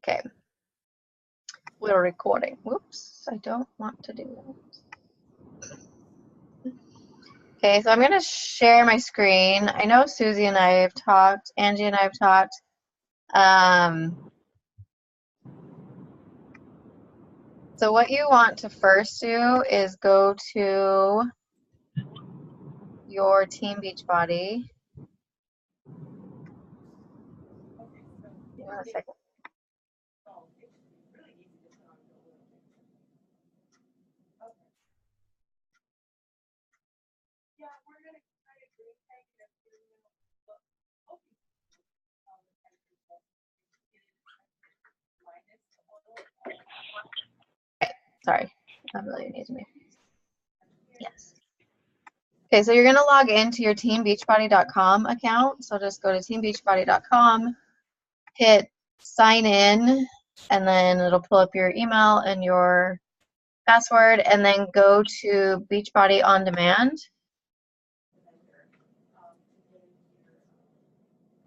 Okay. We're recording. Whoops, I don't want to do that. Okay, so I'm going to share my screen. I know Susie and I have talked, Angie and I have talked. So what you want to first do is go to your Team Beachbody. Give me a second. Sorry, not really needs me. Yes. Okay, so you're going to log into your teambeachbody.com account. So just go to teambeachbody.com, hit sign in, and then it'll pull up your email and your password, and then go to Beachbody On Demand.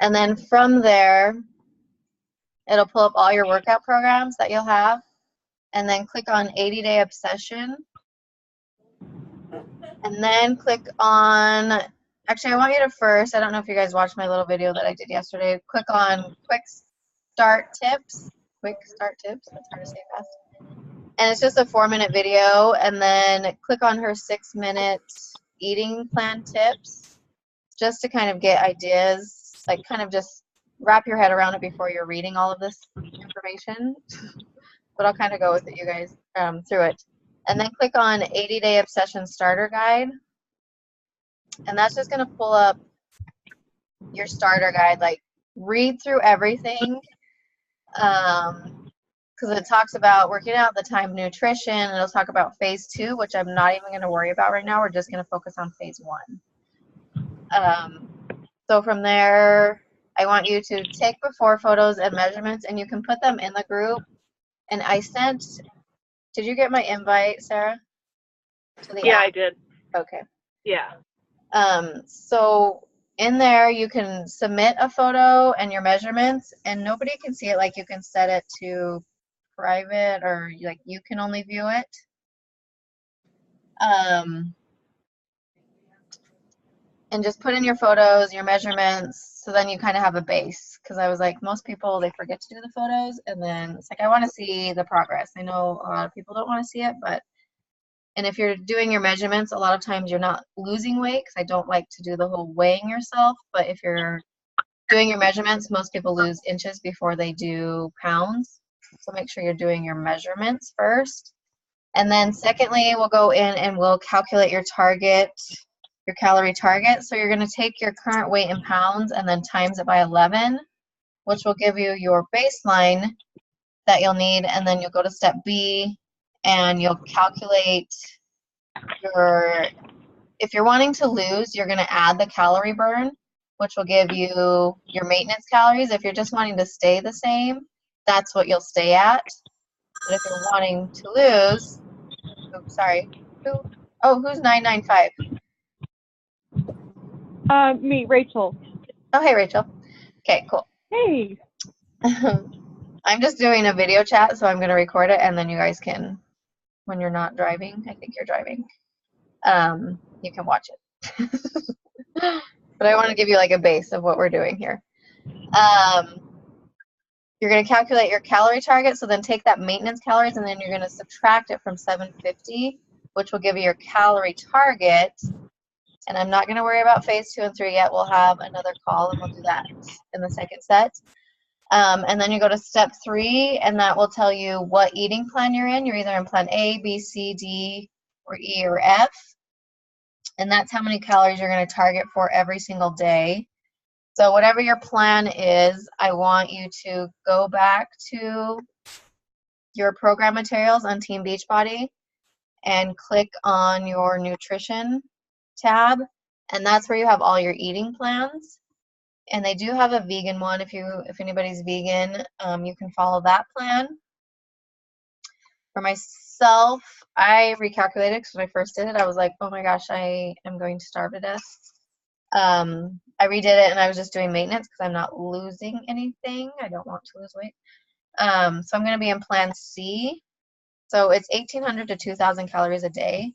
And then from there, it'll pull up all your workout programs that you'll have, and then click on 80-Day Obsession. And then click on, actually I want you to first, I don't know if you guys watched my little video that I did yesterday, click on Quick Start Tips, that's hard to say fast. And it's just a 4-minute video, and then click on her 6-minute eating plan tips, just to kind of get ideas, like kind of just wrap your head around it before you're reading all of this information. But I'll kind of go with it, you guys, through it. And then click on 80-Day Obsession Starter Guide. And that's just going to pull up your starter guide. Like, read through everything. Because it talks about working out, the time nutrition, and it'll talk about phase 2, which I'm not even going to worry about right now. We're just going to focus on phase 1. So from there, I want you to take before photos and measurements, and you can put them in the group. And I sent, did you get my invite, Sarah? Yeah, I did. Okay. Yeah. So in there, you can submit a photo and your measurements, and nobody can see it. Like, you can set it to private, or like you can only view it. And just put in your photos, your measurements, so then you kind of have a base. Because I was like, most people, they forget to do the photos, and then it's like, I want to see the progress. I know a lot of people don't want to see it, but, and if you're doing your measurements, a lot of times you're not losing weight, because I don't like to do the whole weighing yourself, but if you're doing your measurements, most people lose inches before they do pounds. So make sure you're doing your measurements first. And then secondly, we'll go in and we'll calculate your target, your calorie target. So you're going to take your current weight in pounds and then times it by 11, which will give you your baseline that you'll need. And then you'll go to step B and you'll calculate your, if you're wanting to lose, you're going to add the calorie burn, which will give you your maintenance calories. If you're just wanting to stay the same, that's what you'll stay at. But if you're wanting to lose, oops, sorry. Who's 995? Me, Rachel. Oh, hey, Rachel. Okay, cool. Hey. I'm just doing a video chat, so I'm going to record it, and then you guys can, when you're not driving, I think you're driving, you can watch it. But I want to give you like a base of what we're doing here. You're going to calculate your calorie target, so then take that maintenance calories, and then you're going to subtract it from 750, which will give you your calorie target. And I'm not going to worry about phase 2 and 3 yet. We'll have another call, and we'll do that in the second set. And then you go to step 3, and that will tell you what eating plan you're in. You're either in plan A, B, C, D, or E, or F. And that's how many calories you're going to target for every single day. So whatever your plan is, I want you to go back to your program materials on Team Beachbody and click on your nutrition tab, and that's where you have all your eating plans. And they do have a vegan one. If anybody's vegan, you can follow that plan. For myself, I recalculated, because when I first did it, I was like, oh my gosh, I am going to starve to death. I redid it, and I was just doing maintenance because I'm not losing anything. I don't want to lose weight. So I'm going to be in Plan C. So it's 1,800 to 2,000 calories a day,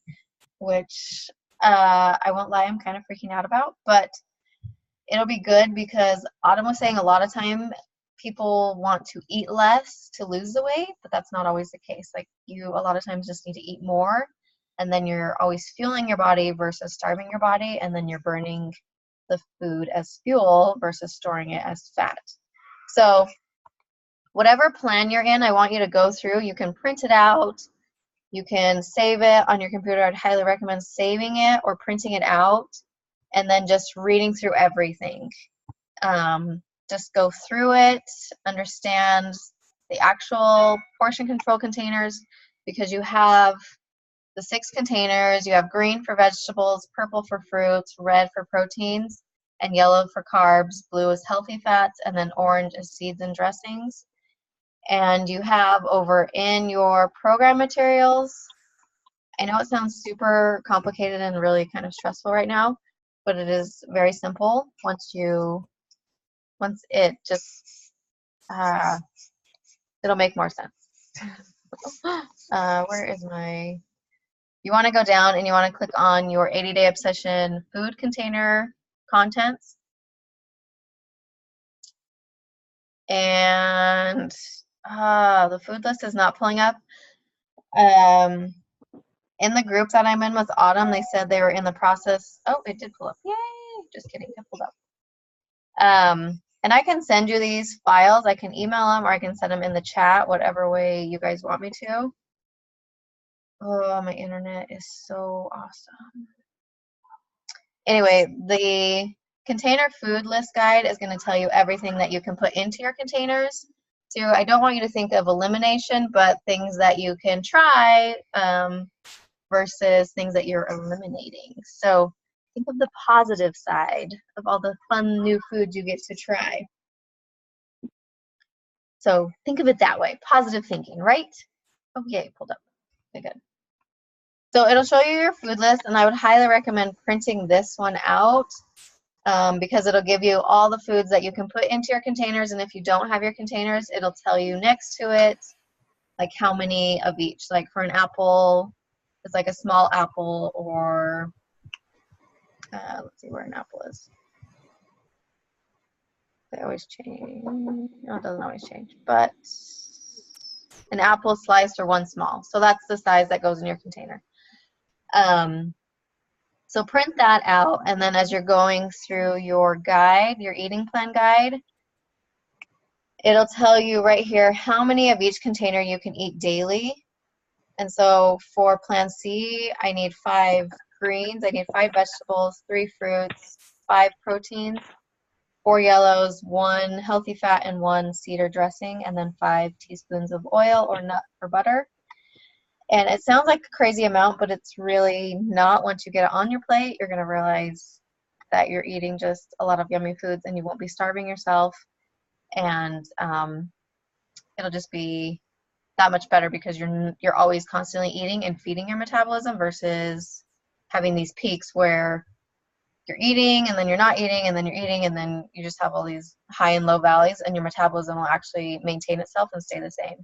which I won't lie, I'm kind of freaking out about, but it'll be good because Autumn was saying a lot of time people want to eat less to lose the weight, but that's not always the case. Like you a lot of times just need to eat more, and then you're always fueling your body versus starving your body, and then you're burning the food as fuel versus storing it as fat. So whatever plan you're in, I want you to go through. You can print it out. You can save it on your computer. I'd highly recommend saving it or printing it out and then just reading through everything. Just go through it, understand the actual portion control containers, because you have the 6 containers. You have green for vegetables, purple for fruits, red for proteins, and yellow for carbs. Blue is healthy fats, and then orange is seeds and dressings. And you have over in your program materials, I know it sounds super complicated and really kind of stressful right now, but it is very simple once it just, it'll make more sense. Where is you want to go down and you want to click on your 80-day obsession food container contents. And the food list is not pulling up. In the group that I'm in with Autumn, they said they were in the process. Oh, it did pull up. Yay! Just kidding, it pulled up. And I can send you these files. I can email them or I can send them in the chat, whatever way you guys want me to. Oh, my internet is so awesome. Anyway, the container food list guide is going to tell you everything that you can put into your containers. So I don't want you to think of elimination, but things that you can try versus things that you're eliminating. So think of the positive side of all the fun new foods you get to try. So think of it that way, positive thinking, right? Oh, yeah, it pulled up. Okay, good. So it'll show you your food list, and I would highly recommend printing this one out because it'll give you all the foods that you can put into your containers, and if you don't have your containers, it'll tell you next to it like how many of each. Like for an apple, it's like a small apple, or let's see where an apple is. They always change. No, it doesn't always change, but an apple sliced or one small. So that's the size that goes in your container. So print that out, and then as you're going through your guide, your eating plan guide, it'll tell you right here how many of each container you can eat daily. And so for Plan C, I need 5 greens, I need 5 vegetables, 3 fruits, 5 proteins, 4 yellows, 1 healthy fat, and 1 cedar dressing, and then 5 teaspoons of oil or nut or butter. And it sounds like a crazy amount, but it's really not. Once you get it on your plate, you're going to realize that you're eating just a lot of yummy foods and you won't be starving yourself. And it'll just be that much better because you're always constantly eating and feeding your metabolism versus having these peaks where you're eating and then you're not eating and then you're eating and then you just have all these high and low valleys, and your metabolism will actually maintain itself and stay the same.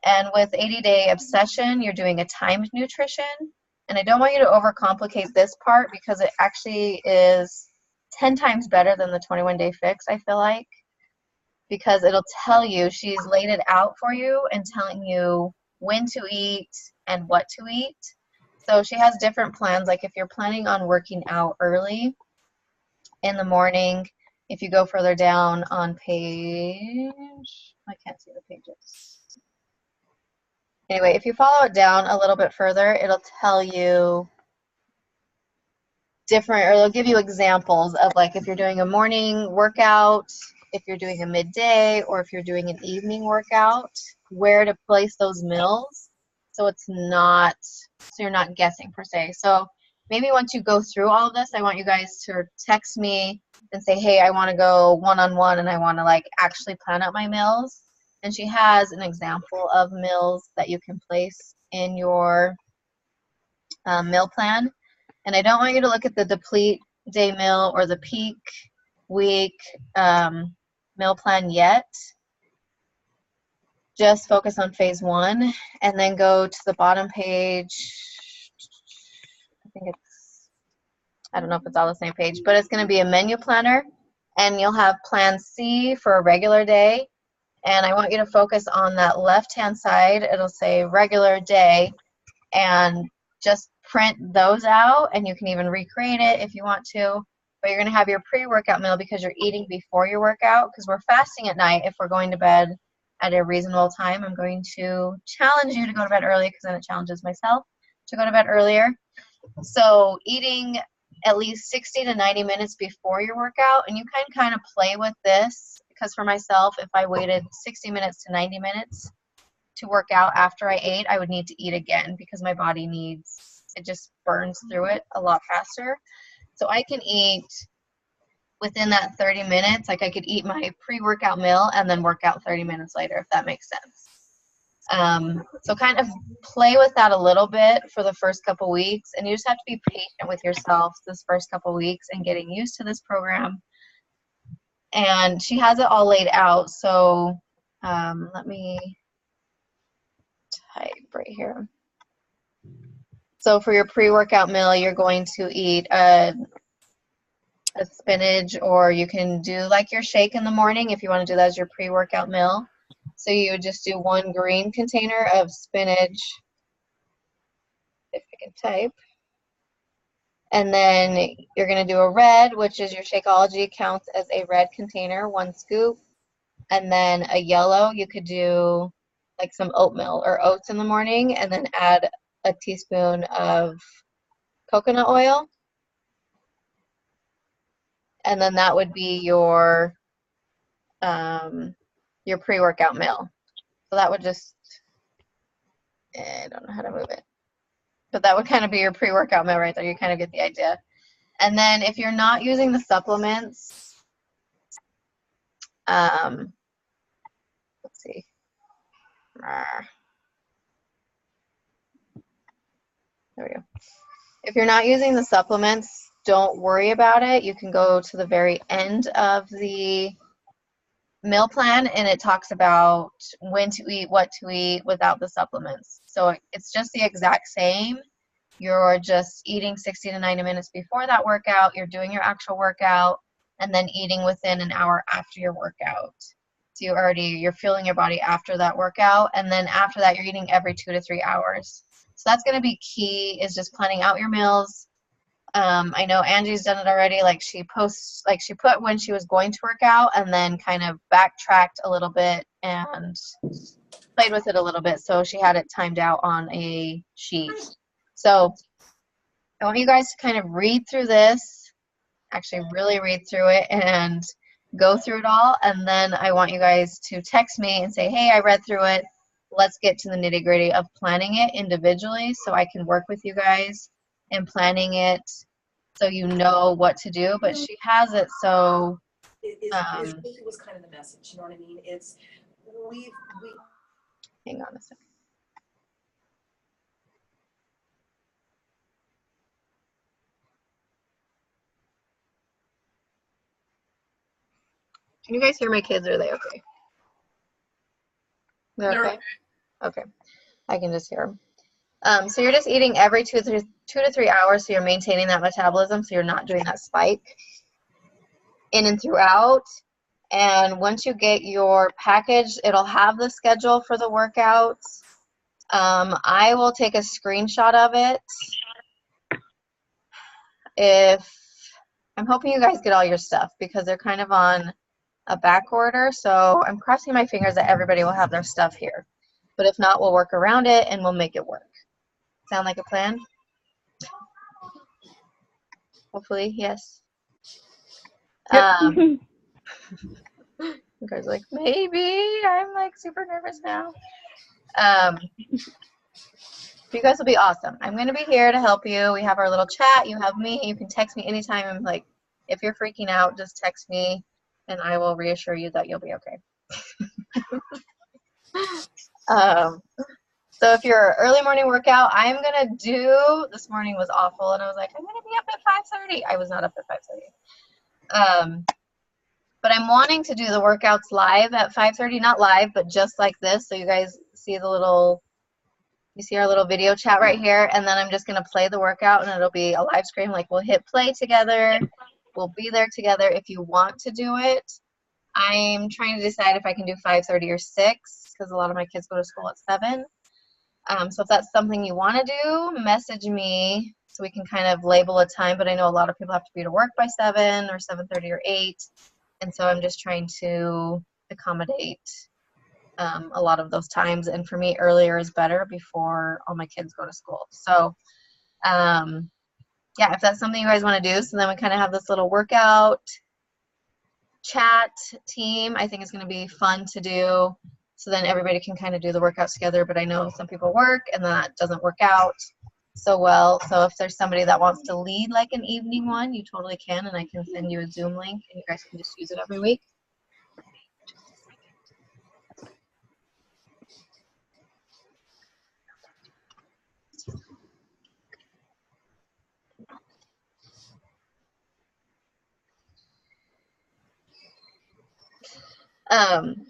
And with 80-day obsession, you're doing a timed nutrition. And I don't want you to overcomplicate this part because it actually is 10 times better than the 21-day fix, I feel like. Because it'll tell you, she's laid it out for you and telling you when to eat and what to eat. So she has different plans. Like if you're planning on working out early in the morning, if you go further down on page, I can't see the pages. Anyway, if you follow it down a little bit further, it'll tell you different, or it'll give you examples of like if you're doing a morning workout, if you're doing a midday, or if you're doing an evening workout, where to place those meals so it's not, so you're not guessing per se. So maybe once you go through all of this, I want you guys to text me and say, hey, I want to go one-on-one and I want to like actually plan out my meals. And she has an example of meals that you can place in your meal plan. And I don't want you to look at the deplete day meal or the peak week meal plan yet. just focus on phase 1 and then go to the bottom page. I don't know if it's all the same page, but it's going to be a menu planner, and you'll have plan C for a regular day. And I want you to focus on that left-hand side. It'll say regular day, and just print those out, and you can even recreate it if you want to. But you're going to have your pre-workout meal because you're eating before your workout, because we're fasting at night if we're going to bed at a reasonable time. I'm going to challenge you to go to bed early, because then it challenges myself to go to bed earlier. So eating at least 60 to 90 minutes before your workout, and you can kind of play with this, because for myself, if I waited 60 minutes to 90 minutes to work out after I ate, I would need to eat again, because my body needs, it just burns through it a lot faster. So I can eat within that 30 minutes, like I could eat my pre-workout meal and then work out 30 minutes later, if that makes sense. So kind of play with that a little bit for the first couple weeks, and you just have to be patient with yourself this first couple weeks and getting used to this program. And she has it all laid out, so let me type right here. So for your pre-workout meal, you're going to eat a spinach, or you can do like your shake in the morning if you want to do that as your pre-workout meal. So you would just do 1 green container of spinach, if I can type. And then you're going to do a red, which is your Shakeology, counts as a red container, 1 scoop. And then a yellow, you could do like some oatmeal or oats in the morning, and then add a teaspoon of coconut oil. And then that would be your pre-workout meal. So that would just, I don't know how to move it, but that would kind of be your pre-workout meal right there. You kind of get the idea. And then if you're not using the supplements, let's see. There we go. If you're not using the supplements, don't worry about it. You can go to the very end of the meal plan, and it talks about when to eat, what to eat without the supplements. So it's just the exact same. You're just eating 60 to 90 minutes before that workout. You're doing your actual workout, and then eating within an hour after your workout. So you're fueling your body after that workout, and then after that, you're eating every 2 to 3 hours. So that's going to be key, is just planning out your meals. I know Angie's done it already. Like she put when she was going to work out, and then kind of backtracked a little bit and played with it a little bit. So she had it timed out on a sheet. So I want you guys to kind of read through this, actually really read through it and go through it all. And then I want you guys to text me and say, hey, I read through it. Let's get to the nitty-gritty of planning it individually, so I can work with you guys in planning it so you know what to do. But she has it so it was kind of the message, you know what I mean? It's we hang on a second. Can you guys hear my kids? Are they okay? They're okay? Okay. I can just hear them. So you're just eating every 2 to 3 hours, so you're maintaining that metabolism, so you're not doing that spike in and throughout. And once you get your package, it'll have the schedule for the workouts. I will take a screenshot of it. I'm hoping you guys get all your stuff, because they're kind of on a back order, so I'm crossing my fingers that everybody will have their stuff here. But if not, we'll work around it and we'll make it work. Sound like a plan? Hopefully, yes. You guys are like, maybe. I'm like super nervous now. You guys will be awesome. I'm going to be here to help you. We have our little chat. You have me. You can text me anytime. I'm like, if you're freaking out, just text me and I will reassure you that you'll be okay. So if you're early morning workout, I'm going to do, this morning was awful, and I was like, I'm going to be up at 5:30. I was not up at 5:30. But I'm wanting to do the workouts live at 5:30, not live, but just like this, so you guys see the little, you see our little video chat right here, and then I'm just gonna play the workout, and it'll be a live stream. Like we'll hit play together, we'll be there together if you want to do it. I'm trying to decide if I can do 5:30 or 6, because a lot of my kids go to school at 7. So if that's something you want to do, message me so we can kind of label a time. But I know a lot of people have to be to work by 7 or 7:30 or 8. And so I'm just trying to accommodate a lot of those times. And for me, earlier is better before all my kids go to school. So yeah, if that's something you guys want to do, so then we kind of have this little workout chat team. I think it's going to be fun to do. So then everybody can kind of do the workouts together. But I know some people work and that doesn't work out so well. So if there's somebody that wants to lead like an evening one, you totally can, and I can send you a Zoom link and you guys can just use it every week.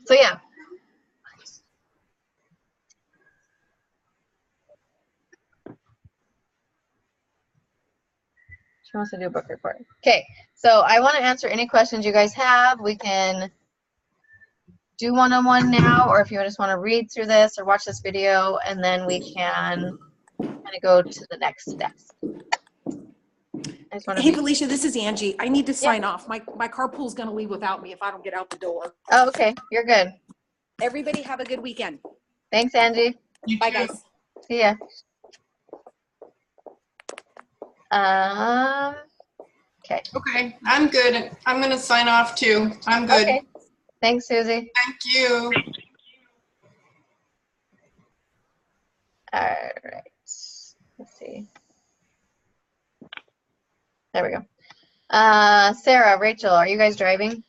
So yeah. She wants to do a book report. Okay, so I want to answer any questions you guys have. We can do one-on-one now, or if you just want to read through this or watch this video, and then we can kind of go to the next steps. Hey, Felicia, this is Angie. I need to sign off. My carpool's going to leave without me if I don't get out the door. Oh, okay. You're good. Everybody have a good weekend. Thanks, Angie. Bye, guys. See ya. Okay. Okay, I'm good. I'm going to sign off too. I'm good. Okay. Thanks, Susie. Thank you. All right. Let's see. There we go. Sarah, Rachel, are you guys driving?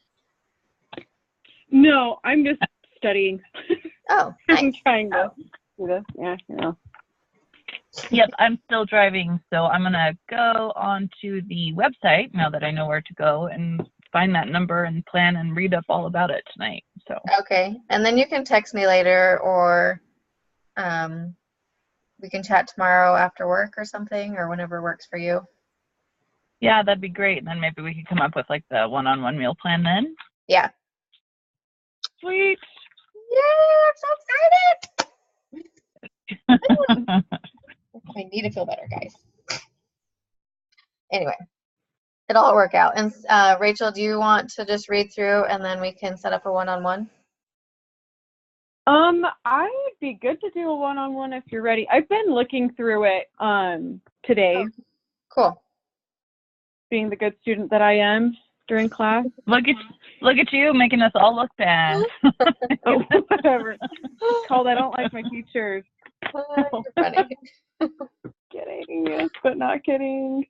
No, I'm just studying. Oh, nice. I'm trying to do this. Yeah, you know. Yep, I'm still driving, so I'm going to go onto the website now that I know where to go and find that number and plan and read up all about it tonight. So Okay, and then you can text me later, or we can chat tomorrow after work or something, or whenever works for you. yeah, that'd be great. And then maybe we could come up with like the one-on-one meal plan then. Yeah. Sweet. Yeah, I'm so excited. I need to feel better, guys. Anyway, it'll all work out. And Rachel, do you want to just read through and then we can set up a one-on-one? I would be good to do a one-on-one if you're ready. I've been looking through it today. Oh, cool. Being the good student that I am during class. Look at you making us all look bad. Oh, whatever. Called I don't like my teachers. You're funny. Kidding, but not kidding.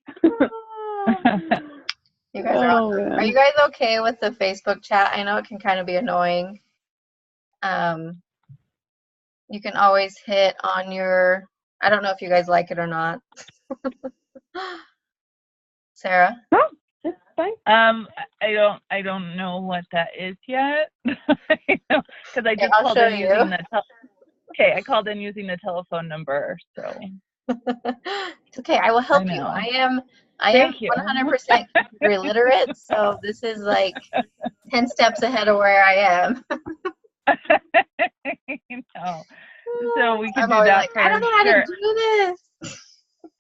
You guys are you guys okay with the Facebook chat? I know it can kind of be annoying. You can always hit on your, I don't know if you guys like it or not. Sarah? Oh, it's fine. I don't know what that is yet. Because I just called in using the okay, I called in using the telephone number, so it's okay. I will help you. I am 100% computer literate, so this is like 10 steps ahead of where I am. No. So we can I'm do always that. Like, I don't know how to do this.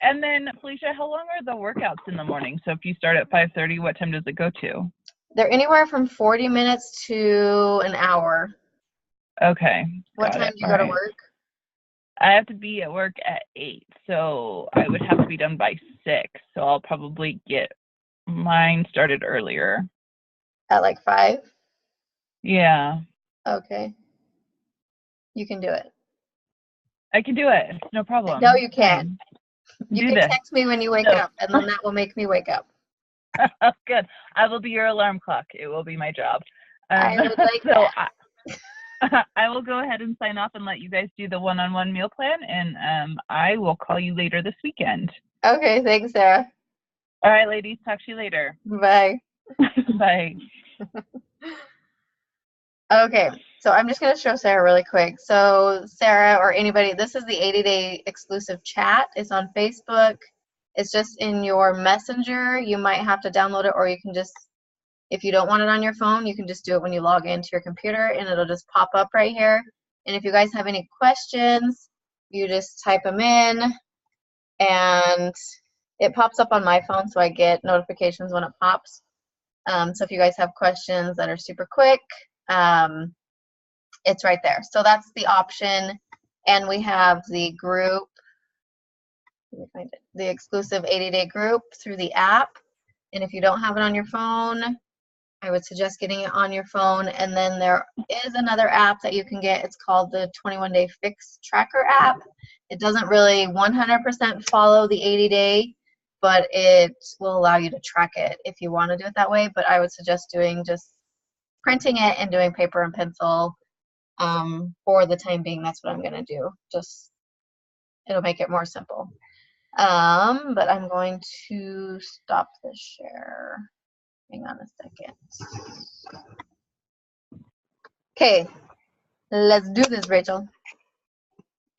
And then, Felicia, how long are the workouts in the morning? So if you start at 5:30, what time does it go to? They're anywhere from 40 minutes to an hour. Okay. What time do you go to work? I have to be at work at 8, so I would have to be done by 6. So I'll probably get mine started earlier. At like 5? Yeah. Okay. You can do it. I can do it. No problem. No, you can. You can this. text me when you wake up, and then that will make me wake up. Good. I will be your alarm clock. It will be my job. I would like that. I will go ahead and sign off and let you guys do the one-on-one meal plan, and I will call you later this weekend. Okay, thanks, Sarah. All right, ladies. Talk to you later. Bye. Bye. Okay, so I'm just going to show Sarah really quick. So Sarah or anybody, this is the 80-day exclusive chat. It's on Facebook. It's just in your messenger. You might have to download it, or you can just, if you don't want it on your phone, you can just do it when you log into your computer, and it'll just pop up right here. And if you guys have any questions, you just type them in, and it pops up on my phone, so I get notifications when it pops. So if you guys have questions that are super quick, it's right there. So that's the option. And we have the group, let me find it, the exclusive 80-day group through the app. And if you don't have it on your phone, I would suggest getting it on your phone. And then there is another app that you can get. It's called the 21-Day Fix Tracker app. It doesn't really 100% follow the 80-day, but it will allow you to track it if you want to do it that way. But I would suggest doing just printing it and doing paper and pencil for the time being. That's what I'm going to do. Just, it'll make it more simple. But I'm going to stop the share. Hang on a second. Okay, let's do this, Rachel.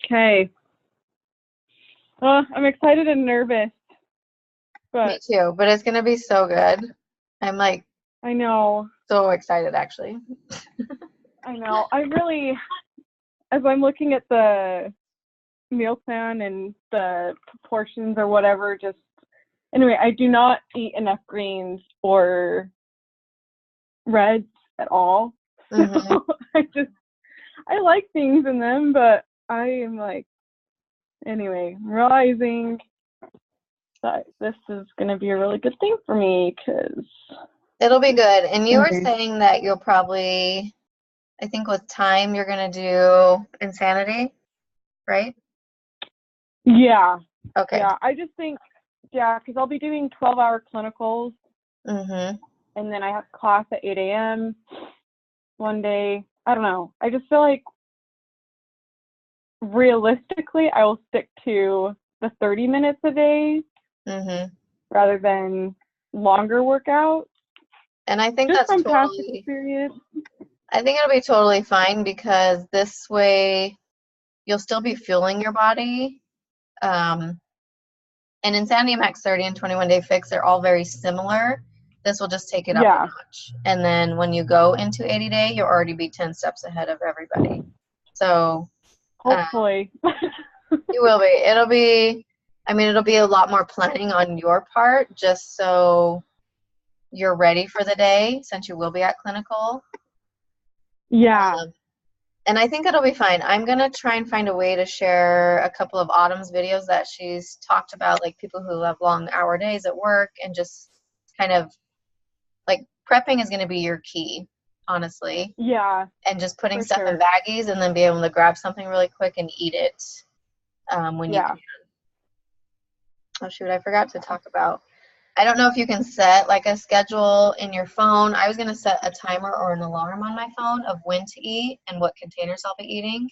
Okay. I'm excited and nervous, Me but too, but it's going to be so good. I'm like I know. so excited, actually. I know. I really, as I'm looking at the meal plan and the proportions or whatever, just anyway, I do not eat enough greens or reds at all. Mhm. So I like things in them, but I am like, anyway, realizing that this is going to be a really good thing for me because It'll be good. And you were Mhm. saying that you'll probably, I think with time, you're going to do Insanity, right? yeah, Okay. yeah, I just think, yeah, because I'll be doing 12-hour clinicals Mm-hmm. and then I have class at 8 a.m. one day. I don't know. I just feel like realistically, I will stick to the 30 minutes a day Mm-hmm. rather than longer workouts. And I think Just that's from past totally, experience. I think it'll be totally fine because this way you'll still be fueling your body. And Insanity Max 30 and 21-Day Fix, they're all very similar. This will just take it up a Yeah. notch. And then when you go into 80-day, you'll already be 10 steps ahead of everybody. So Hopefully. you will be. It'll be, I mean, it'll be a lot more planning on your part just so you're ready for the day since you will be at clinical. Yeah. And I think it'll be fine. I'm going to try and find a way to share a couple of Autumn's videos that she's talked about, like people who have long hour days at work, and just kind of like prepping is going to be your key, honestly. Yeah. And just putting For stuff in sure. baggies and then be able to grab something really quick and eat it when you Yeah. can. Oh, shoot, I forgot to talk about. I don't know if you can set like a schedule in your phone. I was going to set a timer or an alarm on my phone of when to eat and what containers I'll be eating.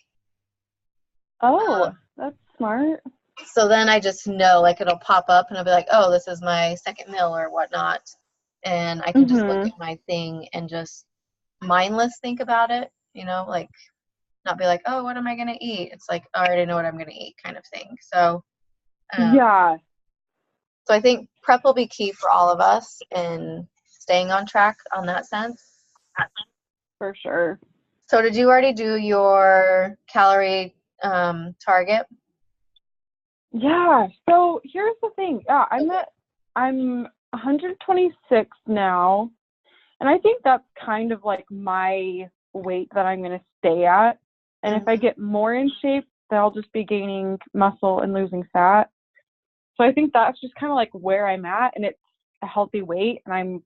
Oh, that's smart. So then I just know, like, it'll pop up and I'll be like, oh, this is my second meal or whatnot. And I can just look at my thing and just mindless think about it, you know, like not be like, oh, what am I going to eat? It's like, I already know what I'm going to eat kind of thing. So, Yeah. so I think prep will be key for all of us in staying on track on that sense. For sure. So did you already do your calorie target? Yeah. So here's the thing. Yeah, I'm 126 now, and I think that's kind of like my weight that I'm going to stay at. And if I get more in shape, then I'll just be gaining muscle and losing fat. So I think that's just kind of like where I'm at, and it's a healthy weight, and I'm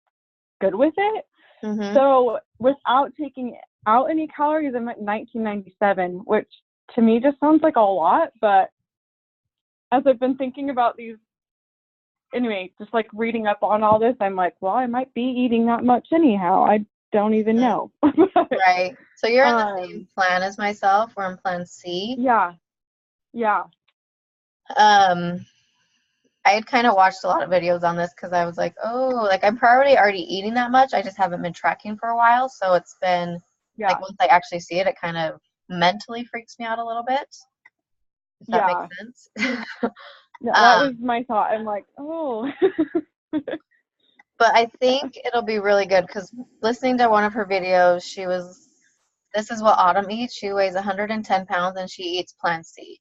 good with it. Mm-hmm. So without taking out any calories, I'm at 1997, which to me just sounds like a lot, but as I've been thinking about these, anyway, just like reading up on all this, I'm like, well, I might be eating that much anyhow. I don't even know. Right. So you're in the same plan as myself. We're in plan C. Yeah. Yeah. I had kind of watched a lot of videos on this because I was like, oh, like I'm probably already eating that much. I just haven't been tracking for a while. So it's been Yeah. like once I actually see it, it kind of mentally freaks me out a little bit. If that Yeah. makes sense. Yeah, that Um, was my thought. I'm like, oh. but I think it'll be really good because listening to one of her videos, this is what Autumn eats. She weighs 110 pounds and she eats Plan C.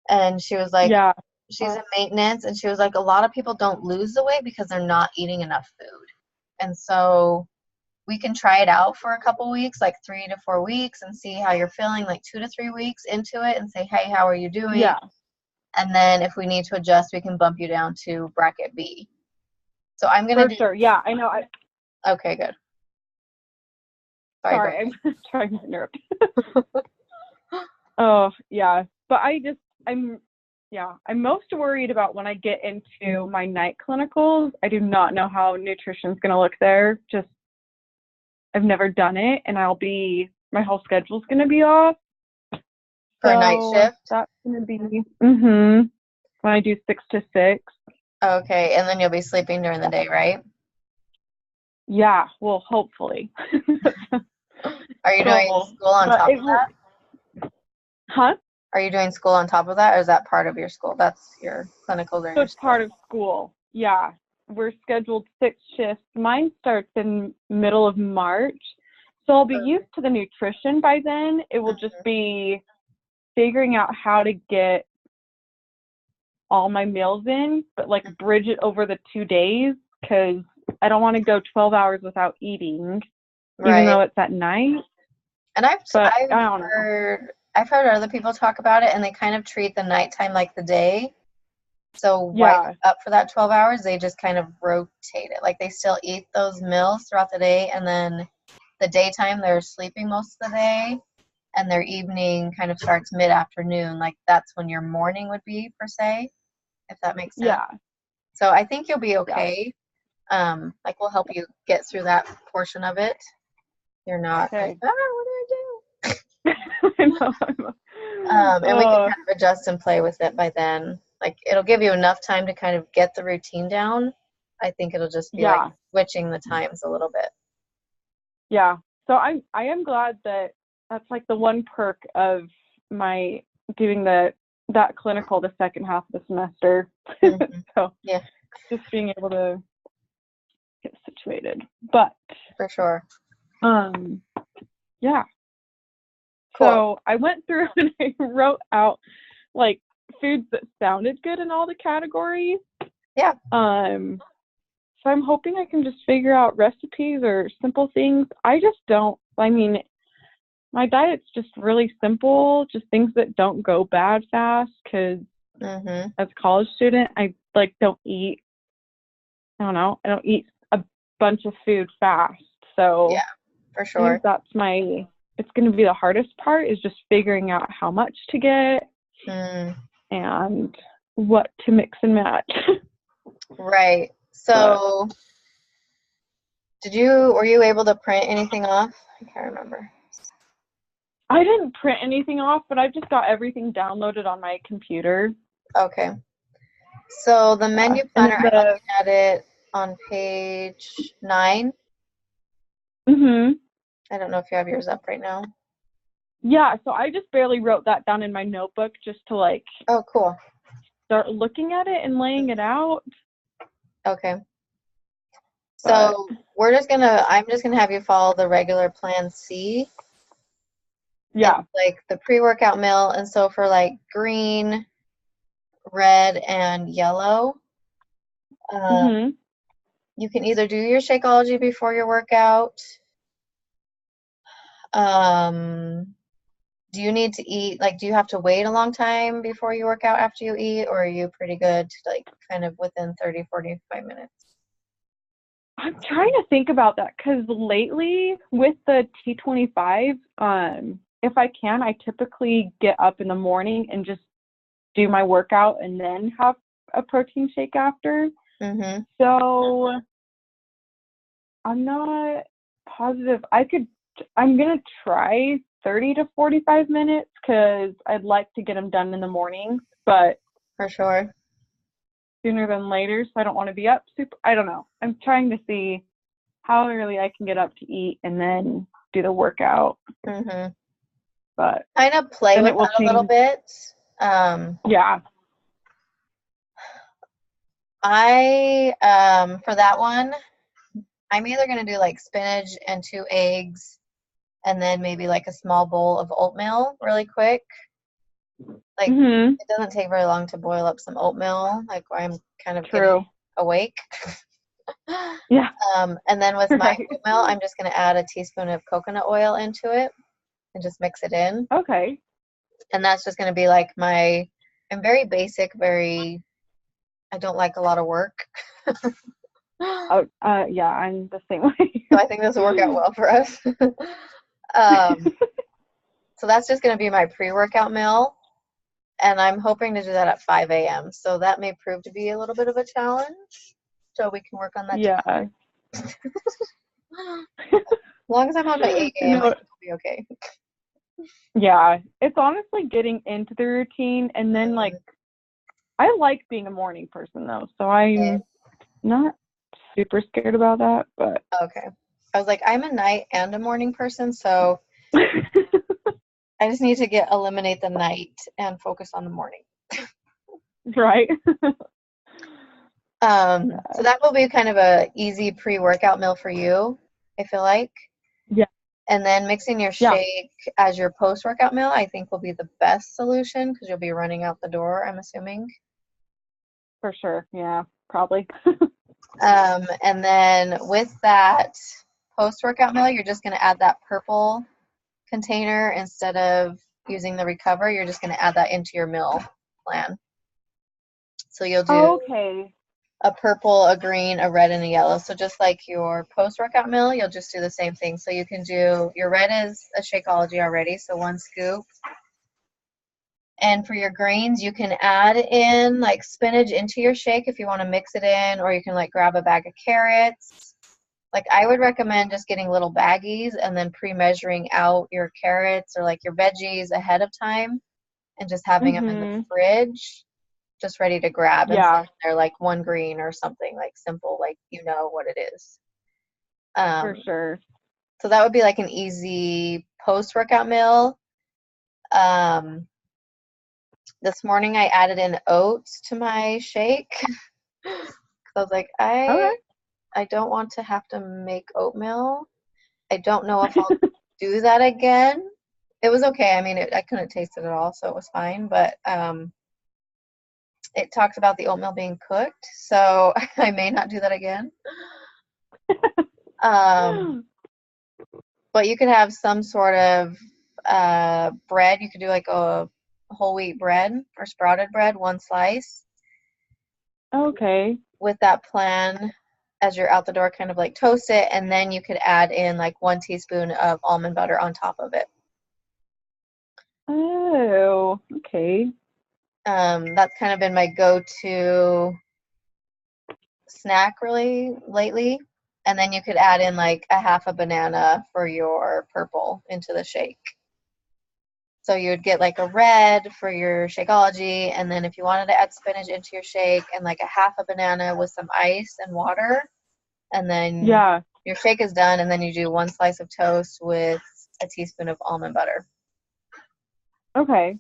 And she was like, Yeah. she's in maintenance, and she was like, a lot of people don't lose the weight because they're not eating enough food. And so we can try it out for a couple weeks, like 3 to 4 weeks, and see how you're feeling, like 2 to 3 weeks into it, and say, hey, how are you doing? Yeah. And then if we need to adjust, we can bump you down to bracket B. So I'm gonna For sure. Yeah, I know. Okay, good. Sorry, Sorry, I'm trying to interrupt. Oh, yeah. But I'm most worried about when I get into my night clinicals. I do not know how nutrition's going to look there. Just, I've never done it, and my whole schedule's going to be off. for a night shift. That's going to be, when I do 6 to 6. Okay, and then you'll be sleeping during the day, right? Yeah, well, hopefully. Are you doing Cool. school on But top of that? Huh? Are you doing school on top of that, or is that part of your school? That's your clinicals or So your it's part of school. Yeah. We're scheduled 6 shifts. Mine starts in middle of March. So I'll be used to the nutrition by then. It will just be figuring out how to get all my meals in, but like bridge it over the 2 days, because I don't want to go 12 hours without eating, even though it's at night. And I've I don't know. heard other people talk about it, and they kind of treat the nighttime like the day. So while Yeah. you're up for that 12 hours, they just kind of rotate it. Like they still eat those meals throughout the day, and then the daytime they're sleeping most of the day, and their evening kind of starts mid-afternoon. Like that's when your morning would be, per se, if that makes sense. Yeah. So I think you'll be okay. Like we'll help you get through that portion of it. You're not like, Okay. what do I do? I know. And we can kind of adjust and play with it by then. Like it'll give you enough time to kind of get the routine down. I think it'll just be like switching the times a little bit. Yeah. So I am glad that that's like the one perk of my doing that clinical the second half of the semester. So yeah, just being able to get situated. But for sure. Yeah. Cool. So I went through and I wrote out like foods that sounded good in all the categories. Yeah. So I'm hoping I can just figure out recipes or simple things. My diet's just really simple, just things that don't go bad fast, because as a college student, I don't eat a bunch of food fast. So yeah, for I sure. think it's going to be the hardest part, is just figuring out how much to get and what to mix and match. Right. So were you able to print anything off? I can't remember. I didn't print anything off, but I've just got everything downloaded on my computer. Okay. So the menu planner, I'm looking at it on page 9. I don't know if you have yours up right now. Yeah, so I just barely wrote that down in my notebook just to Oh, cool. start looking at it and laying it out. Okay. So I'm just gonna have you follow the regular Plan C. Yeah. It's like the pre-workout meal, and so for like green, red, and yellow, you can either do your Shakeology before your workout. Do you need to eat, do you have to wait a long time before you work out after you eat, or are you pretty good, kind of within 30, 45 minutes? I'm trying to think about that, because lately with the T25, if I can, I typically get up in the morning and just do my workout and then have a protein shake after. So I'm not positive. I'm going to try 30 to 45 minutes, because I'd like to get them done in the morning, but for sure sooner than later, so I don't want to be up I don't know. I'm trying to see how early I can get up to eat and then do the workout. Mm-hmm. But Kind of play Then with it will that a little change. bit. yeah. For that one, I'm either gonna do like spinach and 2 eggs, and then maybe like a small bowl of oatmeal really quick. Like Hmm. it doesn't take very long to boil up some oatmeal, like where I'm kind of True. getting awake. Yeah. And then with my Right. oatmeal, I'm just gonna add a teaspoon of coconut oil into it and just mix it in. Okay. And that's just gonna be like I'm very basic, I don't like a lot of work. Oh, yeah, I'm the same way. So I think this will work out well for us. So that's just going to be my pre-workout meal. And I'm hoping to do that at 5 a.m. So that may prove to be a little bit of a challenge. So we can work on that Yeah. together. As long as I'm on my 8 You a.m., I know, think I'll be okay. yeah, it's honestly getting into the routine, and then like I like being a morning person though, so I'm not super scared about that, but Okay. I was like, I'm a night and a morning person, so I just need to eliminate the night and focus on the morning. right. So that will be kind of a easy pre-workout meal for you, I feel like. Yeah. And then mixing your Yeah. shake as your post-workout meal, I think will be the best solution because you'll be running out the door, I'm assuming. For sure. Yeah, probably. And then with that post-workout meal, you're just going to add that purple container instead of using the Recover. You're just going to add that into your meal plan. So you'll do Okay. a purple, a green, a red, and a yellow. So just like your post-workout meal, you'll just do the same thing. So you can do, your red is a Shakeology already, so 1 scoop. And for your greens, you can add in like spinach into your shake if you want to mix it in, or you can like grab a bag of carrots. Like I would recommend just getting little baggies and then pre-measuring out your carrots or like your veggies ahead of time and just having them in the fridge just ready to grab. And Yeah. so they're like 1 green or something like simple, like you know what it is. For sure. So that would be like an easy post-workout meal. This morning I added in oats to my shake. I was like, Okay. I don't want to have to make oatmeal. I don't know if I'll do that again. It was okay. I mean, I couldn't taste it at all, so it was fine. But it talks about the oatmeal being cooked, so I may not do that again. But you could have some sort of bread. You could do like a whole wheat bread or sprouted bread, 1 slice. Okay. With that plan, as you're out the door, kind of like toast it, and then you could add in like 1 teaspoon of almond butter on top of it. Oh, okay. That's kind of been my go-to snack really lately. And then you could add in like a half a banana for your purple into the shake. So you would get like a red for your Shakeology, and then if you wanted to add spinach into your shake and like a half a banana with some ice and water, and then Yeah. your shake is done, and then you do 1 slice of toast with a teaspoon of almond butter. Okay.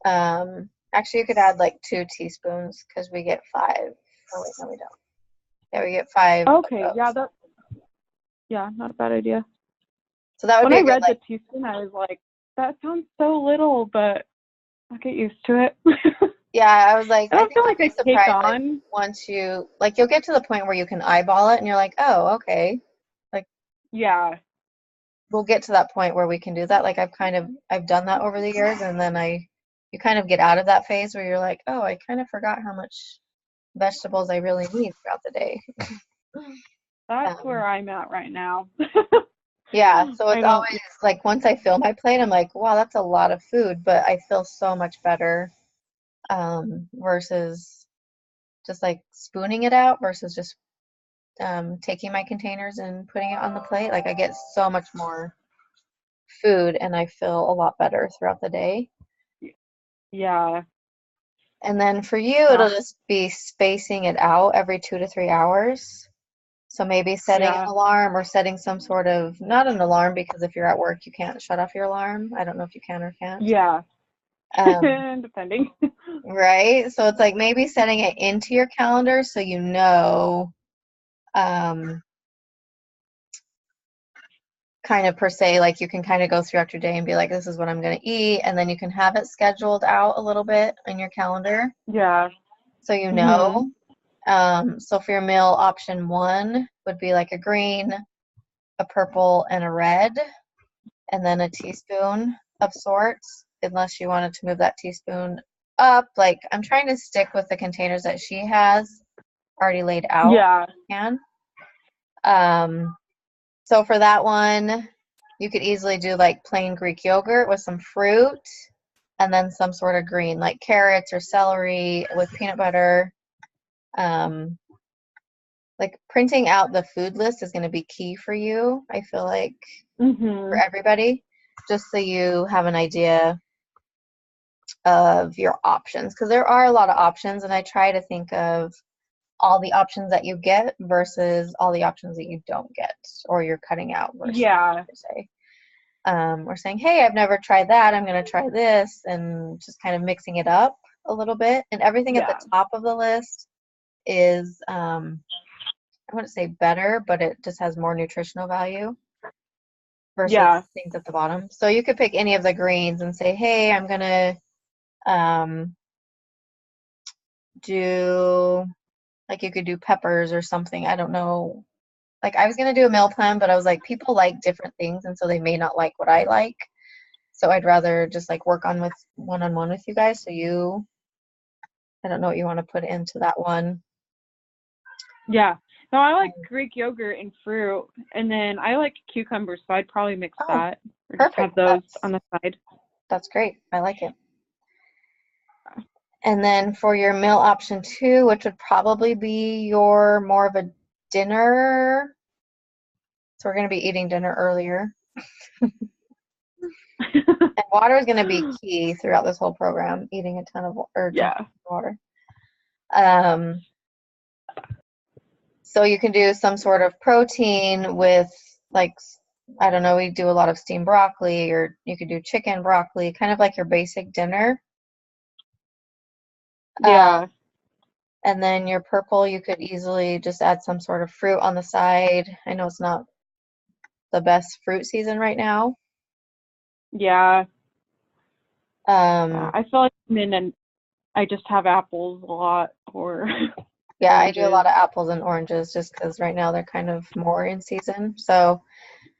Actually, you could add like 2 teaspoons because we get 5. Oh wait, no, we don't. Yeah, we get 5. Okay. of Yeah, those. not a bad idea. So that would When be I a good read like. the teaspoon, I was like, that sounds so little, but I'll get used to it. Yeah, I was like, I I don't think feel you'll like be I take surprised like on. once you like you'll get to the point where you can eyeball it and you're like, oh, okay. Yeah. We'll get to that point where we can do that. Like I've done that over the years, and then you kind of get out of that phase where you're like, oh, I kind of forgot how much vegetables I really need throughout the day. That's where I'm at right now. Yeah, so I it's don't. always like once I fill my plate, I'm like, wow, that's a lot of food, but I feel so much better versus just like spooning it out versus just taking my containers and putting it on the plate. Like I get so much more food and I feel a lot better throughout the day. Yeah. And then for you, it'll just be spacing it out every 2 to 3 hours. So maybe setting Yeah. an alarm or setting some sort of, not an alarm, because if you're at work, you can't shut off your alarm. I don't know if you can or can't. Yeah. Depending. Right? So it's like maybe setting it into your calendar so you know, kind of per se, like you can kind of go throughout your day and be like, this is what I'm going to eat. And then you can have it scheduled out a little bit in your calendar Yeah. so you know. So for your meal, option 1 would be like a green, a purple, and a red, and then a teaspoon of sorts, unless you wanted to move that teaspoon up. Like, I'm trying to stick with the containers that she has already laid out. Yeah. Can. So for that one, you could easily do like plain Greek yogurt with some fruit and then some sort of green, like carrots or celery with peanut butter. Like printing out the food list is going to be key for you, I feel like, for everybody, just so you have an idea of your options, because there are a lot of options, and I try to think of all the options that you get versus all the options that you don't get or you're cutting out versus, Yeah. per se. Or saying, hey, I've never tried that, I'm going to try this, and just kind of mixing it up a little bit. And everything at the top of the list is, I wouldn't say better, but it just has more nutritional value versus things at the bottom. So you could pick any of the greens and say, hey, I'm going to do, like, you could do peppers or something. I don't know. Like, I was going to do a meal plan, but I was like, people like different things, and so they may not like what I like. So I'd rather just like work on with one-on-one with you guys. So you, I don't know what you want to put into that one. Yeah. No, I like Greek yogurt and fruit, and then I like cucumbers, so I'd probably mix that. Or just have Perfect. those on the side. That's great. I like it. And then for your meal option 2, which would probably be your more of a dinner. So we're going to be eating dinner earlier. And water is going to be key throughout this whole program, eating a ton of water. So you can do some sort of protein with, like, I don't know, we do a lot of steamed broccoli, or you could do chicken broccoli, kind of like your basic dinner. Yeah. And then your purple, you could easily just add some sort of fruit on the side. I know it's not the best fruit season right now. Yeah. Yeah, I feel like I just have apples a lot, or yeah, I do a lot of apples and oranges just because right now they're kind of more in season. So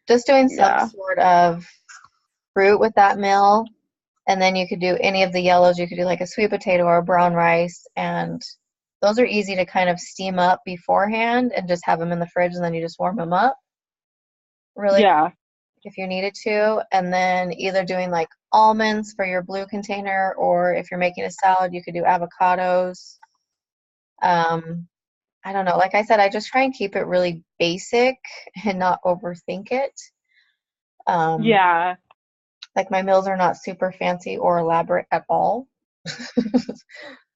just doing some sort of fruit with that meal. And then you could do any of the yellows. You could do like a sweet potato or a brown rice. And those are easy to kind of steam up beforehand and just have them in the fridge, and then you just warm them up really if you needed to. And then either doing like almonds for your blue container, or if you're making a salad, you could do avocados. I don't know. Like I said, I just try and keep it really basic and not overthink it. Like, my meals are not super fancy or elaborate at all.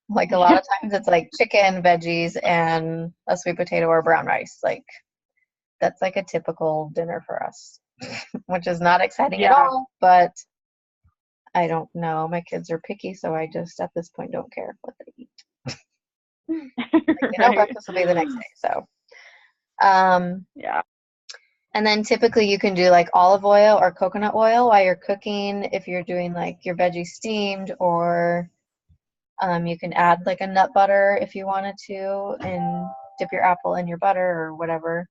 Like, a lot of times it's like chicken, veggies, and a sweet potato or brown rice. Like, that's like a typical dinner for us, which is not exciting at all, but I don't know. My kids are picky, so I just at this point don't care what they eat. Like, breakfast will be the next day. So, and then typically you can do like olive oil or coconut oil while you're cooking if you're doing like your veggies steamed, or you can add like a nut butter if you wanted to and dip your apple in your butter or whatever.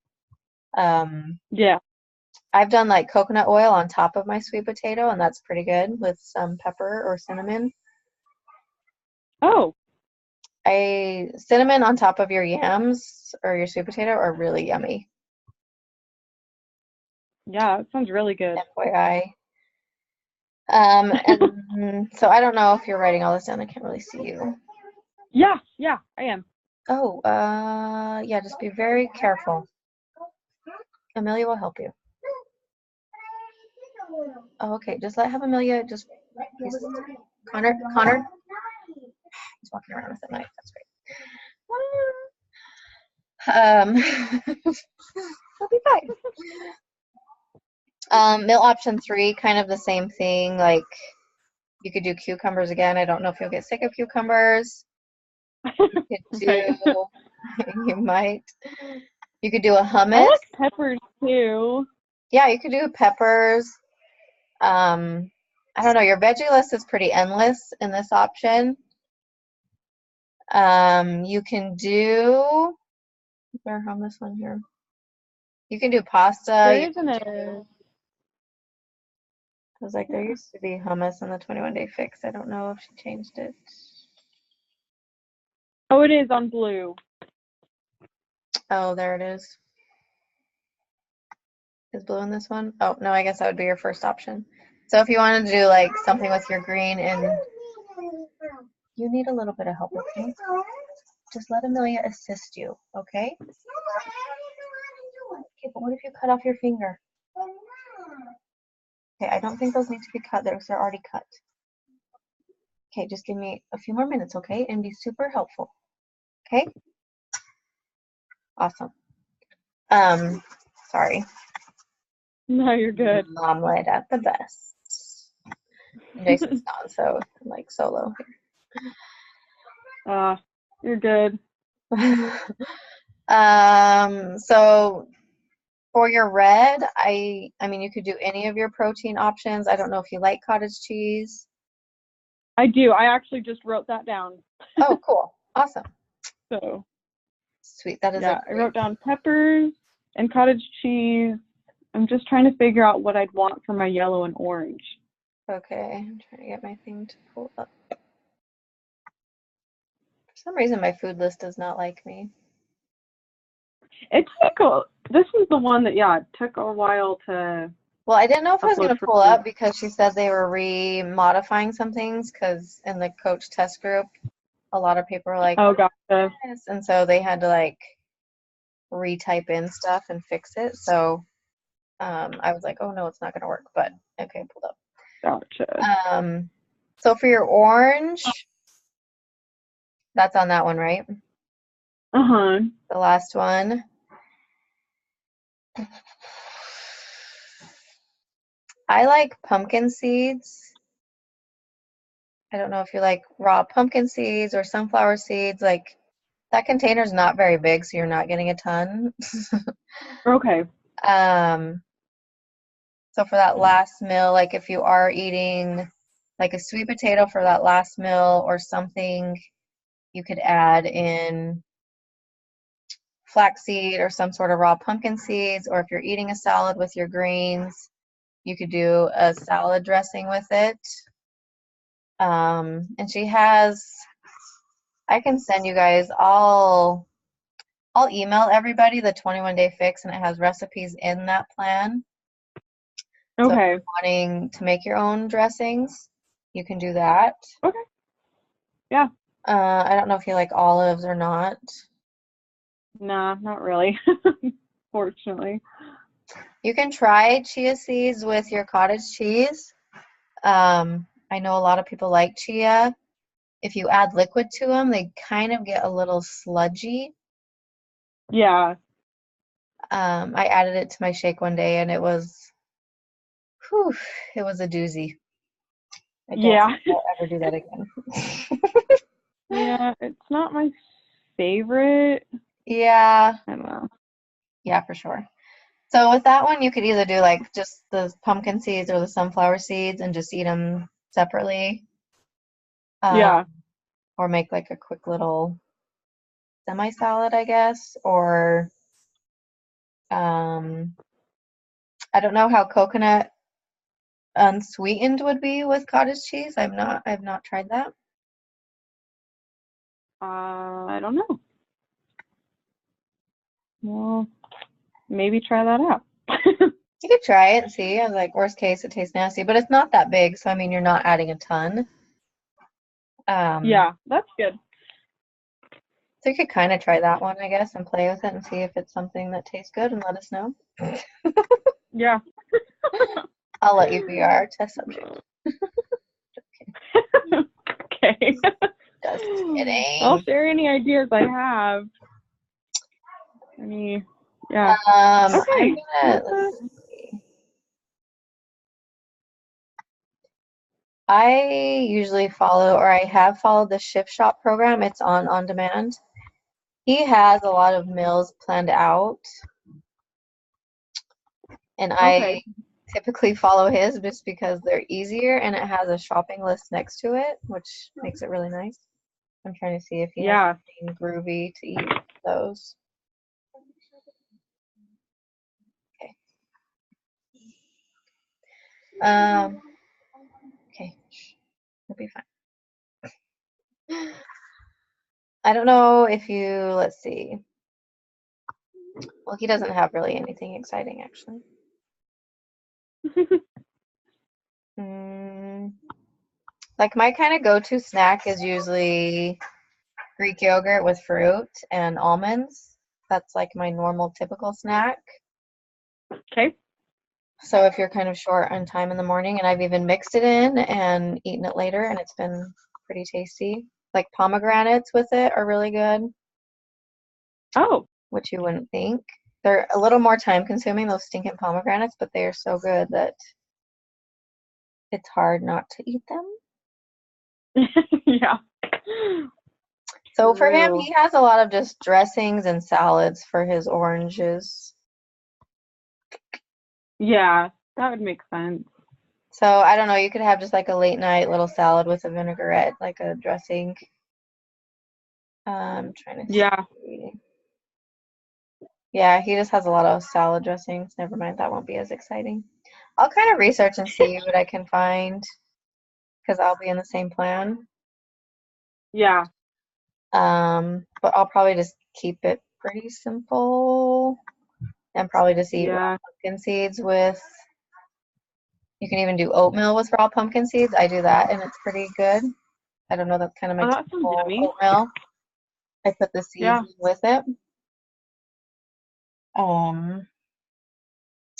I've done like coconut oil on top of my sweet potato, and that's pretty good with some pepper or cinnamon. Cinnamon on top of your yams or your sweet potato are really yummy. Yeah, that sounds really good. FYI. And so I don't know if you're writing all this down. I can't really see you. Yeah, I am. Oh, yeah, just be very careful. Amelia will help you. Oh, okay, just have Amelia just, Connor, he's walking around with a knife, that's great. It'll be fine. Meal option 3, kind of the same thing. Like you could do cucumbers again. I don't know if you'll get sick of cucumbers. You could Right. do, you might. You could do a I hummus. like peppers too. Yeah, you could do peppers. I don't know. Your veggie list is pretty endless in this option. You can do. Where on this one here? You can do pasta. There You isn't can a. I was like, there Yeah. used to be hummus in the 21-day fix. I don't know if she changed it. Oh, it is on blue. Oh, there it is. Is blue in this one? Oh, no, I guess that would be your first option. So if you wanted to do like something with your green and you need a little bit of help with me, just let Amelia assist you, okay? Okay, but what if you cut off your finger? Okay, I don't think those need to be cut. They're already cut. Okay, just give me a few more minutes, okay? And be super helpful. Okay? Awesome. Sorry. No, you're good. Omelet at the best. Jason's gone, so I'm like solo You're good. here. So for your red, I mean you could do any of your protein options. I don't know if you like cottage cheese. I do. I actually just wrote that down. Oh, cool. Awesome. So Sweet. That is yeah, a I great. wrote down peppers and cottage cheese. I'm just trying to figure out what I'd want for my yellow and orange. Okay, I'm trying to get my thing to pull up. For some reason my food list does not like me. This is the one that, yeah, it took a while to Well, I didn't know if I was going upload to for pull me. up because she said they were remodifying some things because in the coach test group, a lot of people were like, Oh, gotcha. this, and so they had to like retype in stuff and fix it. So I was like, oh no, it's not going to work, but okay, pulled up. Gotcha. So for your orange, that's on that one, right? Uh-huh. The last one. I like pumpkin seeds. I don't know if you like raw pumpkin seeds or sunflower seeds. Like that container's not very big, so you're not getting a ton. Okay. So for that last meal, like if you are eating like a sweet potato for that last meal or something, you could add in flaxseed or some sort of raw pumpkin seeds, or if you're eating a salad with your greens, you could do a salad dressing with it. And she has, I can send you guys all, I'll email everybody the 21-day fix, and it has recipes in that plan. So if Okay. you're wanting to make your own dressings, you can do that. Okay. Yeah. I don't know if you like olives or not. Nah, not really. Fortunately. You can try chia seeds with your cottage cheese. I know a lot of people like chia. If you add liquid to them, they kind of get a little sludgy. Yeah. I added it to my shake one day, and it was, whew, it was a doozy. I don't Yeah. think I'll ever do that again. Yeah, it's not my favorite. Yeah, I don't know. yeah, for sure. So with that one, you could either do like just the pumpkin seeds or the sunflower seeds and just eat them separately. Yeah. Or make like a quick little semi-salad, I guess. Or I don't know how coconut unsweetened would be with cottage cheese. I've not tried that. I don't know. Well, maybe try that out. You could try it and see. I was like, worst case, it tastes nasty, but it's not that big, so I mean, you're not adding a ton. Yeah, that's good. So you could kind of try that one, I guess, and play with it and see if it's something that tastes good and let us know. Yeah. I'll let you be our test subject. Okay. Just kidding. I'll share any ideas I have. Yeah. Okay. Let's see. I usually follow, or I have followed the Shift Shop program. It's on demand. He has a lot of meals planned out, and I Okay. typically follow his just because they're easier and it has a shopping list next to it, which makes it really nice. I'm trying to see if he has Yeah. anything groovy to eat with those. Okay. Okay. It'll be fine. I don't know if you, let's see. Well, he doesn't have really anything exciting, actually. Like my kind of go-to snack is usually Greek yogurt with fruit and almonds. That's like my normal typical snack. Okay. So if you're kind of short on time in the morning, and I've even mixed it in and eaten it later, and it's been pretty tasty. Like pomegranates with it are really good, Oh, which you wouldn't think. They're a little more time consuming, those stinking pomegranates, but they are so good that it's hard not to eat them. yeah. So for him, True. he has a lot of just dressings and salads for his oranges. Yeah, that would make sense. So I don't know, you could have just like a late night little salad with a vinaigrette, like a dressing. I'm trying to Yeah. see. Yeah, he just has a lot of salad dressings. Never mind, that won't be as exciting. I'll kind of research and see what I can find because I'll be in the same plan. Yeah. But I'll probably just keep it pretty simple and probably just eat raw Yeah. pumpkin seeds with. You can even do oatmeal with raw pumpkin seeds. I do that and it's pretty good. I don't know, that's kind of my Oh, that sounds typical yummy. oatmeal. I put the seeds Yeah. in with it. Um,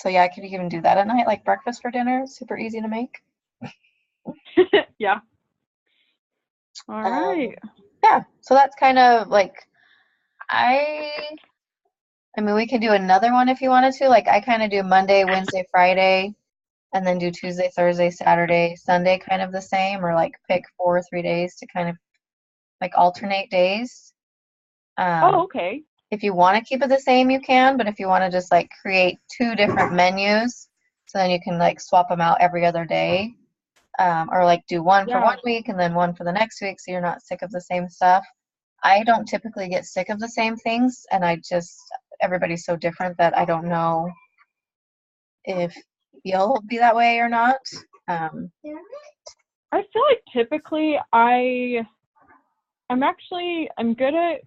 so yeah, I could even do that at night, like breakfast for dinner. Super easy to make. Yeah. All right. Yeah, so that's kind of like I I mean we can do another one if you wanted to. Like I kind of do Monday, Wednesday, Friday, and then do Tuesday, Thursday, Saturday, Sunday kind of the same, or like pick 4 or 3 days to kind of like alternate days. Oh, okay. If you want to keep it the same, you can, but if you want to just like create two different menus, so then you can like swap them out every other day, or like do one for Yeah. 1 week and then one for the next week, so you're not sick of the same stuff. I don't typically get sick of the same things, and everybody's so different that I don't know if you'll be that way or not. I feel like typically I'm good at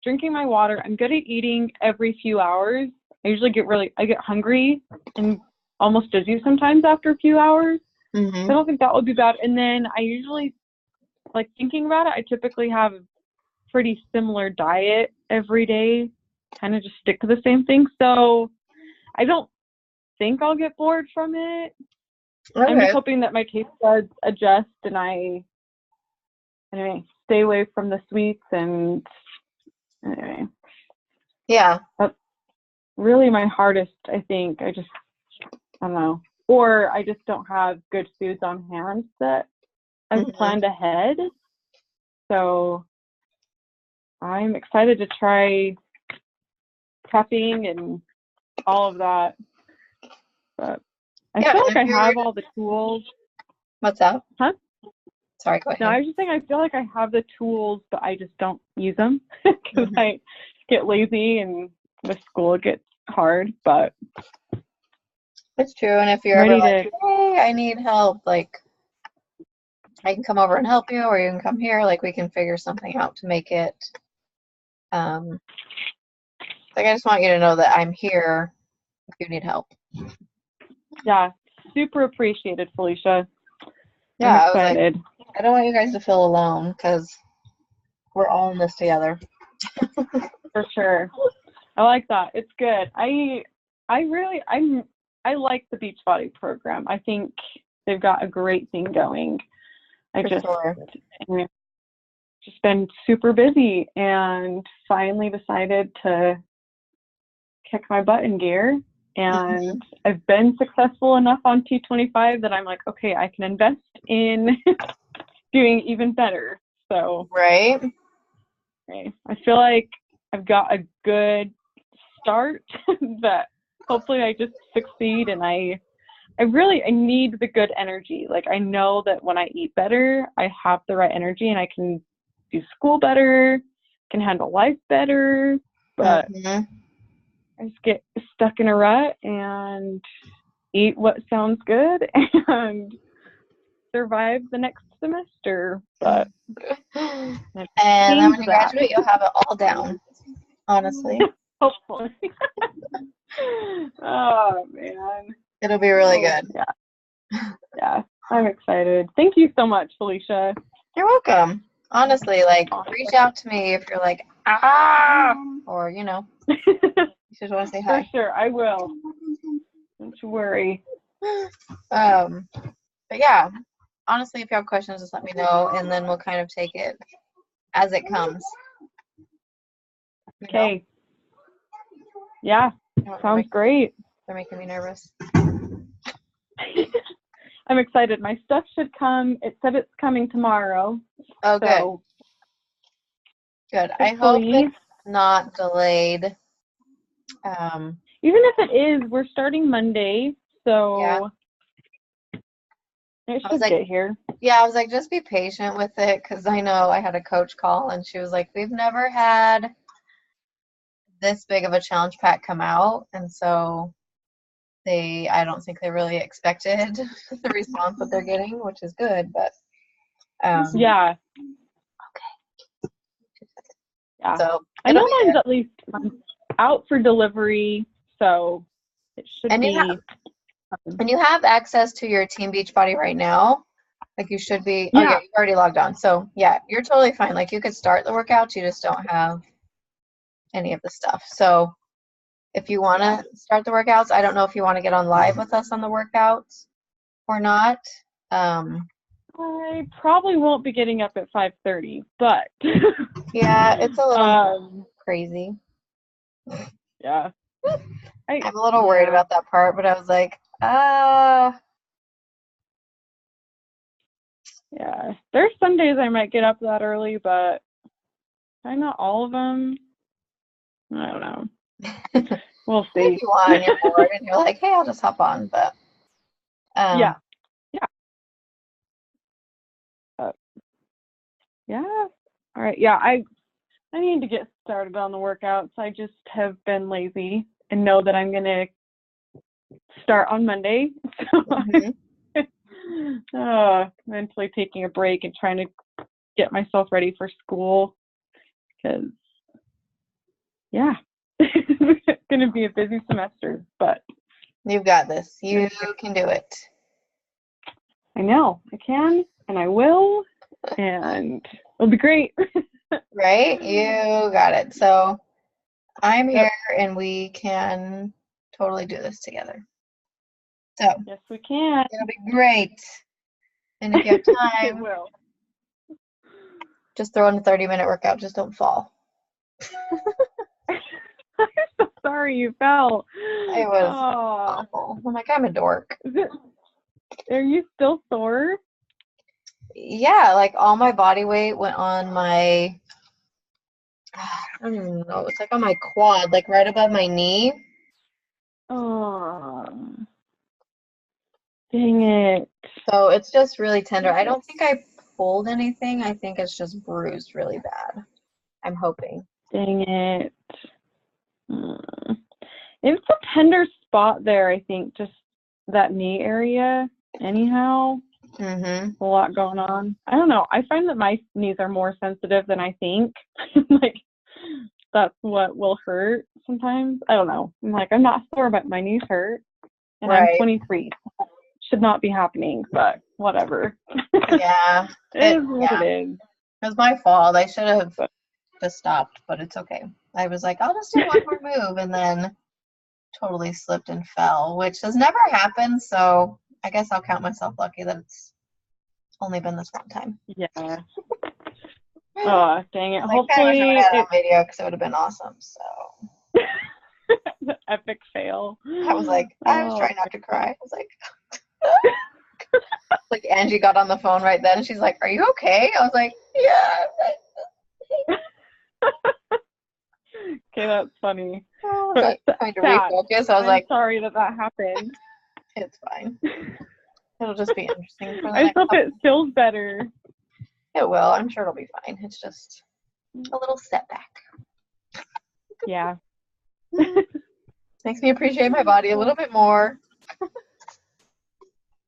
drinking my water. I'm good at eating every few hours. I get hungry and almost dizzy sometimes after a few hours. Mm-hmm. I don't think that would be bad. And then I usually, like thinking about it, I typically have a pretty similar diet every day, kind of just stick to the same thing. So I don't think I'll get bored from it. I'm Okay. just hoping that my taste buds adjust and anyway, stay away from the sweets and anyway. Yeah. That's really my hardest, I think. I don't know. Or I just don't have good foods on hand that I've Mhm. planned ahead. So I'm excited to try prepping and all of that. But I Yeah, feel and like I if you're have all the tools. what's up? Huh? Sorry, go No, I ahead. was just saying I feel like I have the tools, but I just don't use them because Mhm. I get lazy and with school it gets hard. But It's true, and if you're ever ready like, to, hey, I need help, like I can come over and help you, or you can come here, like we can figure something out to make it. Like I just want you to know that I'm here if you need help. yeah, super appreciated, Felicia. Yeah, I'm I was like, excited. I don't want you guys to feel alone because we're all in this together. For sure. I like that. It's good. I like the Beachbody program. I think they've got a great thing going. I For sure. just been super busy and finally decided to kick my butt in gear. And I've been successful enough on T25 that I'm like, okay, I can invest in doing even better. So Right? okay, I feel like I've got a good start that hopefully I just succeed. And I need the good energy. Like, I know that when I eat better, I have the right energy and I can do school better, can handle life better, but Mhm. I just get stuck in a rut and eat what sounds good and survive the next semester. But And then when you that. graduate, you'll have it all down, honestly. Hopefully. Oh man. It'll be really good. Yeah. I'm excited. Thank you so much, Felicia. You're welcome. Honestly, like, reach out to me if you're like, or, you know, you just want to say For hi. sure, I will. Don't you worry. But yeah, honestly, if you have questions, just let me know, and then we'll kind of take it as it comes. You know? Okay. Yeah, sounds great. They're making me nervous. I'm excited. My stuff should come. It said it's coming tomorrow. Oh, good. So Good. I hope hopefully, it's not delayed. even if it is, we're starting Monday, so Yeah. it I should was like- get here. Yeah, I was like, just be patient with it, because I know I had a coach call, and she was like, we've never had this big of a challenge pack come out, and so I don't think they really expected the response that they're getting, which is good, but Yeah. so I know it'll be mine's good. at least out for delivery, so it should And be. you have access to your Team Beachbody right now. Like, you should be. Oh yeah, Yeah. you've already logged on. So yeah, you're totally fine. Like, you could start the workouts, you just don't have any of the stuff. So if you want to start the workouts, I don't know if you want to get on live with us on the workouts or not. I probably won't be getting up at 5:30, but Yeah, it's a little crazy. yeah. I'm a little worried about that part, but I was like, Yeah, there's some days I might get up that early, but probably not all of them. I don't know. We'll see. if you want and you're bored and you're like, hey, I'll just hop on. But Yeah. All right. Yeah, I need to get started on the workouts. I just have been lazy and know that I'm gonna start on Monday. So mentally taking a break and trying to get myself ready for school, because yeah, it's gonna be a busy semester, but you've got this. You can do it. I know I can and I will, and it'll be great. Right? You got it. So I'm here and we can totally do this together. So Yes, we can. it'll be great. And if you have It time, will. just throw in a 30-minute workout. Just don't fall. I'm so sorry you fell. I was Oh, awful. I'm like, I'm a dork. are you still sore? Yeah, like all my body weight went on my, I don't even know, it's like on my quad, like right above my knee. Oh, dang it. So it's just really tender. I don't think I pulled anything. I think it's just bruised really bad. I'm hoping. Dang it. Mm. It's a tender spot there, I think, just that knee area. Anyhow, Mm-hmm. a lot going on. I don't know. I find that my knees are more sensitive than I think. Like, that's what will hurt sometimes. I don't know. I'm like, I'm not sore, but my knees hurt. And I'm Right. 23. Should not be happening, but whatever. Yeah. It is what it is. It was my fault. I should have just stopped, but it's okay. I was like, I'll just do one more move, and then totally slipped and fell, which has never happened. So I guess I'll count myself lucky that it's only been this one time. Yeah. Oh, dang it. I kind of wish I Hopefully would have had it it on video because it would have been awesome. So The epic fail. I was like, I was Oh. trying not to cry. I was like, like Angie got on the phone right then. She's like, "Are you okay?" I was like, "Yeah." Okay, that's funny. I was But like, trying to sad. refocus. I was I'm like, sorry that happened. "It's fine. It'll just be interesting for the I next hope couple." it feels better. It will. I'm sure it'll be fine. It's just a little setback. Yeah. Makes me appreciate my body a little bit more.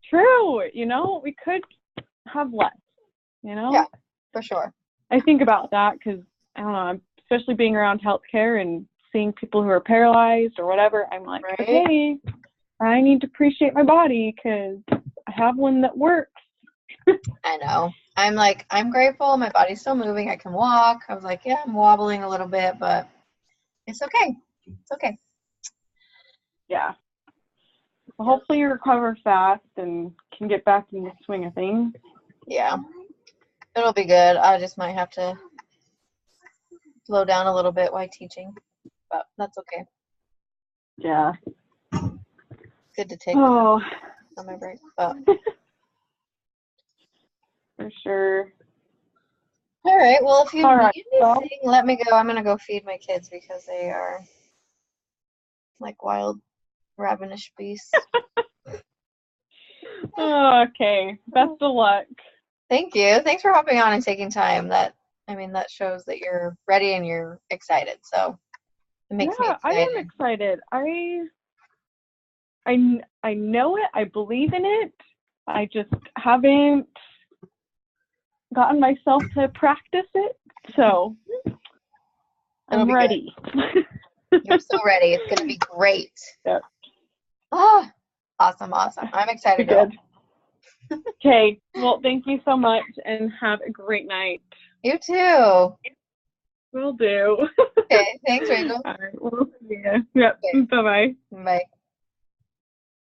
True. You know, we could have less, you know? Yeah. For sure. I think about that because, I don't know, especially being around healthcare and seeing people who are paralyzed or whatever, I'm like, Right. okay, I need to appreciate my body because I have one that works. I know. I'm like, I'm grateful. My body's still moving. I can walk. I was like, yeah, I'm wobbling a little bit, but it's okay. It's okay. Yeah. Well, hopefully you recover fast and can get back in the swing of things. Yeah. It'll be good. I just might have to slow down a little bit while teaching, but that's okay. Yeah. Good to take Oh, on my break. But for sure. all right. Well, if you All right, need well. anything, let me go. I'm gonna go feed my kids because they are like wild, ravenous beasts. Oh, okay. Best of luck. Thank you. Thanks for hopping on and taking time. That shows that you're ready and you're excited. So it makes me Yeah, I am excited. excited. I know it. I believe in it. I just haven't gotten myself to practice it. So It'll I'm be good. ready. You're so ready. It's gonna be great. Yep. Oh, awesome. I'm excited. Girl. Good. Okay. Well, thank you so much and have a great night. You too. Will do. Okay. Thanks, Rachel. All right. We'll see you. Yep. Okay. Bye-bye. Bye.